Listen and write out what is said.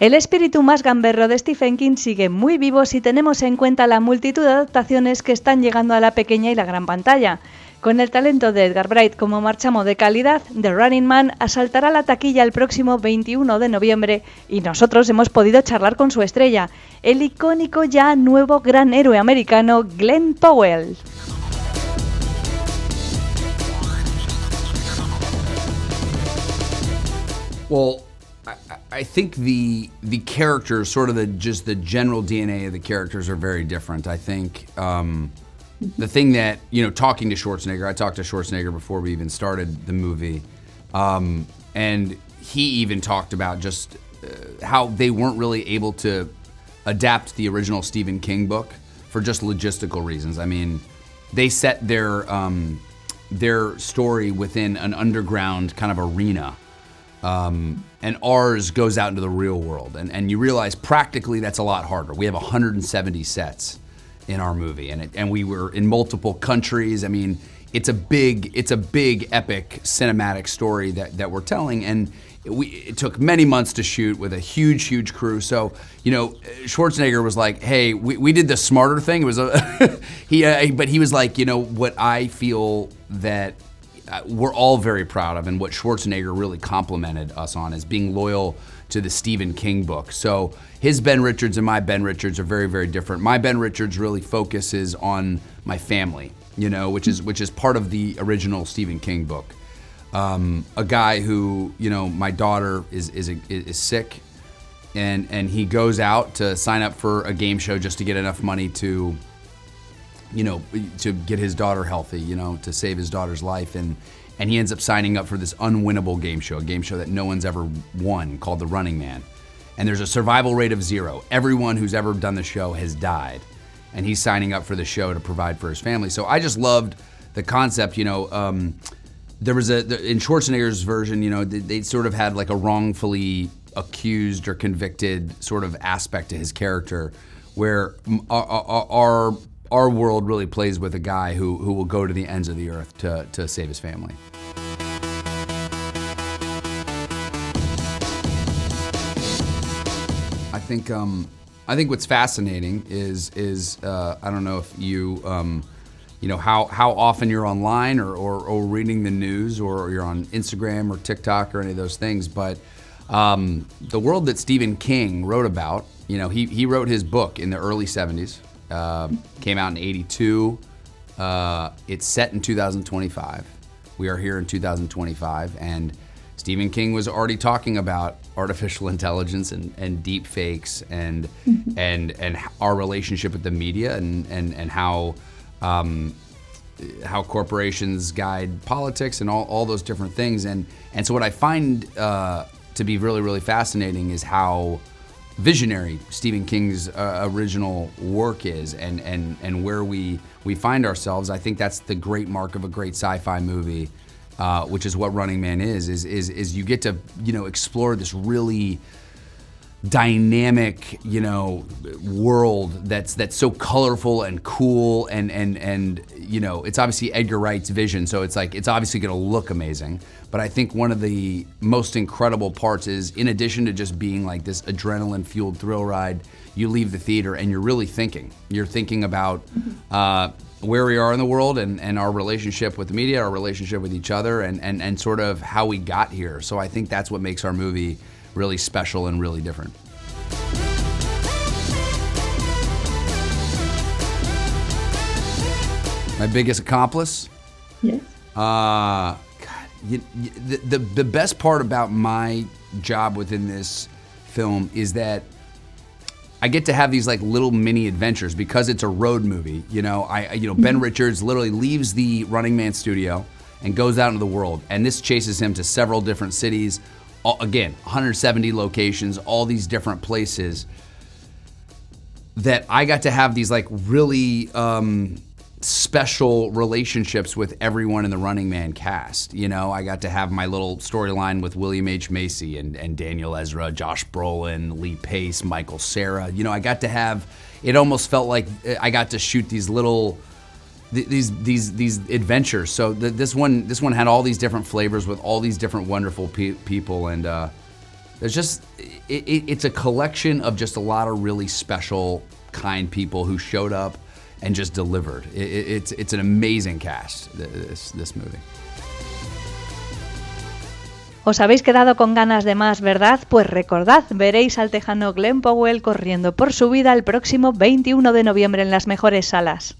El espíritu más gamberro de Stephen King sigue muy vivo si tenemos en cuenta la multitud de adaptaciones que están llegando a la pequeña y la gran pantalla. Con el talento de Edgar Wright como marchamo de calidad, The Running Man asaltará la taquilla el próximo 21 de noviembre y nosotros hemos podido charlar con su estrella, el icónico ya nuevo gran héroe americano Glenn Powell. Well, I think the characters, sort of the general DNA of the characters are very different. I think the thing that, talking to Schwarzenegger, I talked to Schwarzenegger before we even started the movie, and he even talked about just how they weren't really able to adapt the original Stephen King book for just logistical reasons. I mean, they set their story within an underground kind of arena. And ours goes out into the real world. And you realize practically that's a lot harder. We have 170 sets in our movie, and we were in multiple countries. I mean, it's a big epic cinematic story that we're telling, and it took many months to shoot with a huge crew. So, Schwarzenegger was like, hey, we did the smarter thing. It was but he was like, what I feel that we're all very proud of, and what Schwarzenegger really complimented us on, is being loyal to the Stephen King book. So his Ben Richards and my Ben Richards are very, very different. My Ben Richards really focuses on my family, which is part of the original Stephen King book. A guy who, my daughter is sick, and he goes out to sign up for a game show just to get enough money to get his daughter healthy, to save his daughter's life. And he ends up signing up for this unwinnable game show, a game show that no one's ever won, called The Running Man. And there's a survival rate of 0. Everyone who's ever done the show has died. And he's signing up for the show to provide for his family. So I just loved the concept, there was in Schwarzenegger's version, they sort of had like a wrongfully accused or convicted sort of aspect to his character, where our world really plays with a guy who will go to the ends of the earth to save his family. I think what's fascinating is I don't know if you how often you're online or reading the news, or you're on Instagram or TikTok or any of those things, but the world that Stephen King wrote about, he wrote his book in the early 70s. Came out in 82. It's set in 2025. We are here in 2025, and Stephen King was already talking about artificial intelligence and deep fakes and our relationship with the media and how corporations guide politics and all those different things. And so what I find to be really, really fascinating is how visionary Stephen King's original work is, and where we find ourselves. I think that's the great mark of a great sci-fi movie, which is what Running Man is you get to explore this really dynamic world that's so colorful and cool, and it's obviously Edgar Wright's vision, so it's obviously going to look amazing. But I think one of the most incredible parts is, in addition to just being like this adrenaline-fueled thrill ride, you leave the theater and you're really thinking. You're thinking about where we are in the world and our relationship with the media, our relationship with each other, and sort of how we got here. So I think that's what makes our movie really special and really different. My biggest accomplice? Yes. The best part about my job within this film is that I get to have these like little mini adventures because it's a road movie. Ben Richards literally leaves the Running Man studio and goes out into the world, and this chases him to several different cities. Again, 170 locations, all these different places that I got to have these like really special relationships with everyone in the Running Man cast. I got to have my little storyline with William H. Macy and Daniel Ezra, Josh Brolin, Lee Pace, Michael Cera. I got to have, it almost felt like I got to shoot these little these adventures. So this one had all these different flavors with all these different wonderful people, and There's just it's a collection of just a lot of really special, kind people who showed up and just delivered. It's an amazing cast, this movie. Os habéis quedado con ganas de más, ¿verdad? Pues recordad, veréis al tejano Glenn Powell corriendo por su vida el próximo 21 de noviembre en las mejores salas.